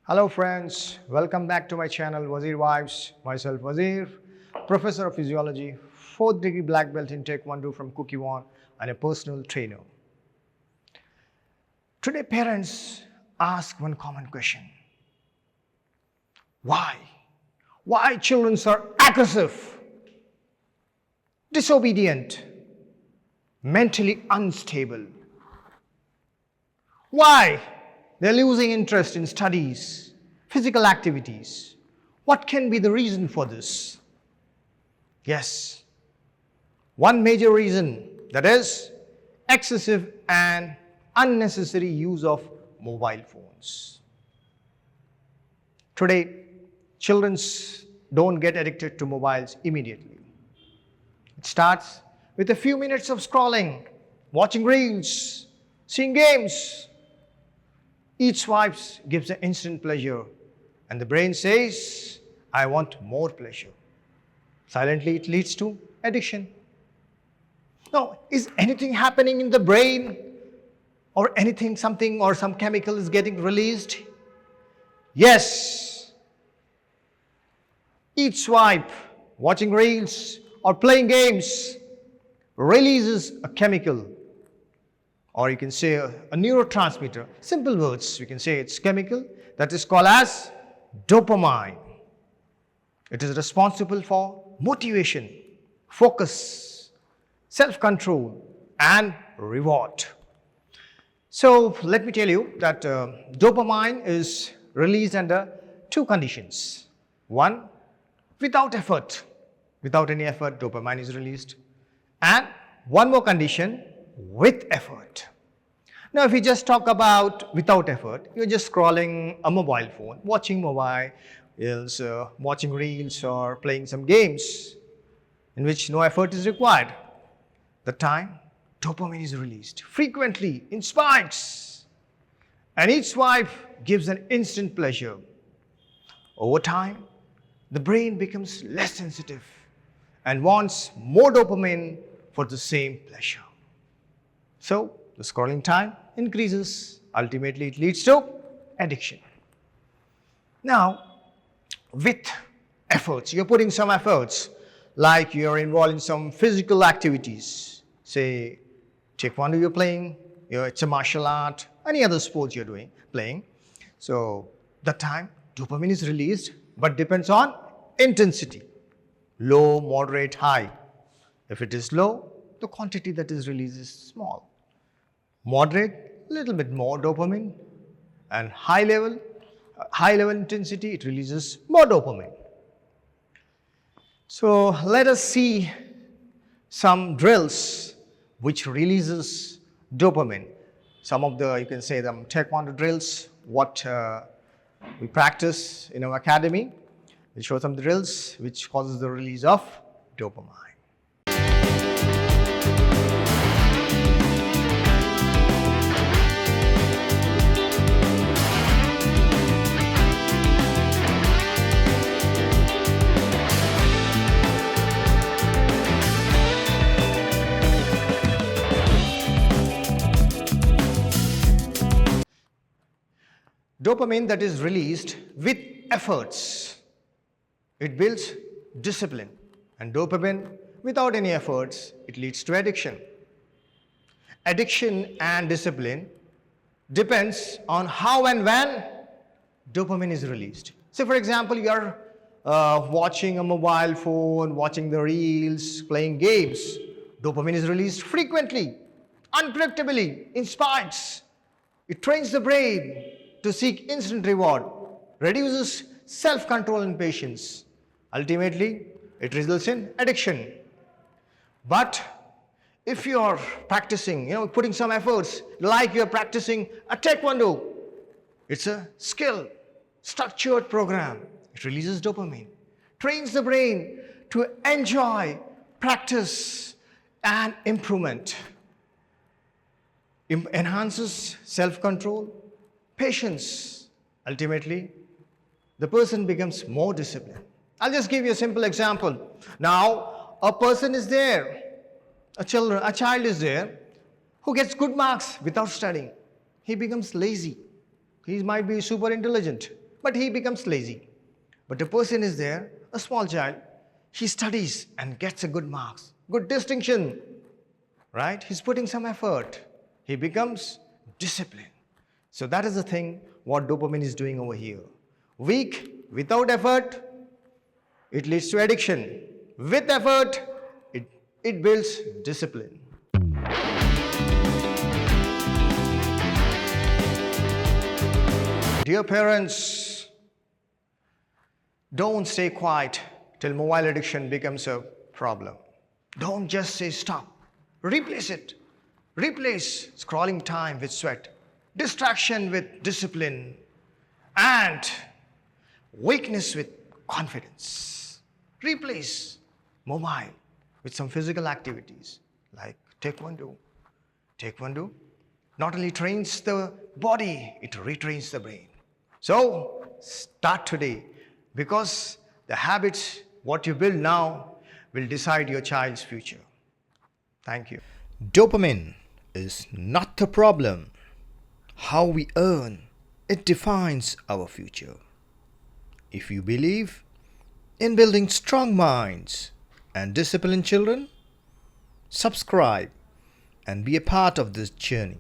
Hello friends, welcome back to my channel Vazir Vibes. Myself Vazir, Professor of Physiology, 4th degree black belt in Taekwondo from Kukiwon and a personal trainer. Today parents ask one common question. Why? Why children are aggressive, disobedient, mentally unstable? Why? They're losing interest in studies, physical activities. What can be the reason for this? Yes, one major reason, that is excessive and unnecessary use of mobile phones. Today, children don't get addicted to mobiles immediately. It starts with a few minutes of scrolling, watching reels, seeing games. Each swipe gives an instant pleasure, and the brain says, I want more pleasure. Silently, it leads to addiction. Now, is anything happening in the brain, or something or some chemical is getting released? Yes. Each swipe, watching reels, or playing games releases a chemical, or you can say a neurotransmitter. Simple words, we can say it's chemical that is called as dopamine. It is responsible for motivation, focus, self-control, and reward. So let me tell you that dopamine is released under two conditions. One, without effort. Without any effort, dopamine is released. And one more condition, with effort. Now, if we just talk about without effort, you're just scrolling a mobile phone, watching mobiles, watching reels, or playing some games in which no effort is required. The time dopamine is released frequently in spikes, and each swipe gives an instant pleasure. Over time, the brain becomes less sensitive and wants more dopamine for the same pleasure. So, the scrolling time increases. Ultimately, it leads to addiction. Now, with efforts, you're putting some efforts, like you're involved in some physical activities. Say, Taekwondo you're playing, it's a martial art, any other sports you're playing. So, that time, dopamine is released, but depends on intensity. Low, moderate, high. If it is low, the quantity that is released is small. Moderate, a little bit more dopamine, and high level intensity, it releases more dopamine. So let us see some drills which releases dopamine. Some of the, you can say them Taekwondo drills, what we practice in our academy. We'll show some drills which causes the release of dopamine. Dopamine that is released with efforts, it builds discipline. And dopamine without any efforts, it leads to addiction. Addiction and discipline depends on how and when dopamine is released. So for example, you are watching a mobile phone, watching the reels, playing games. Dopamine is released frequently, unpredictably, in spikes. It trains the brain to seek instant reward, reduces self-control and patience. Ultimately, it results in addiction. But if you are practicing, putting some efforts, like you are practicing a Taekwondo, it's a skill, structured program. It releases dopamine, trains the brain to enjoy practice and improvement, enhances self-control, patience. Ultimately, the person becomes more disciplined. I'll just give you a simple example. Now, a person is there, a child is there, who gets good marks without studying. He becomes lazy. He might be super intelligent, but he becomes lazy. But a person is there, a small child, he studies and gets a good marks, good distinction, right? He's putting some effort. He becomes disciplined. So that is the thing what dopamine is doing over here. Weak, without effort, it leads to addiction. With effort, it builds discipline. Dear parents, don't stay quiet till mobile addiction becomes a problem. Don't just say stop. Replace it. Replace scrolling time with sweat, distraction with discipline, and weakness with confidence. Replace mobile with some physical activities like Taekwondo. Taekwondo not only trains the body, it retrains the brain. So start today, because the habits, what you build now, will decide your child's future. Thank you. Dopamine is not the problem. How we earn, it defines our future. If you believe in building strong minds and disciplined children, subscribe and be a part of this journey.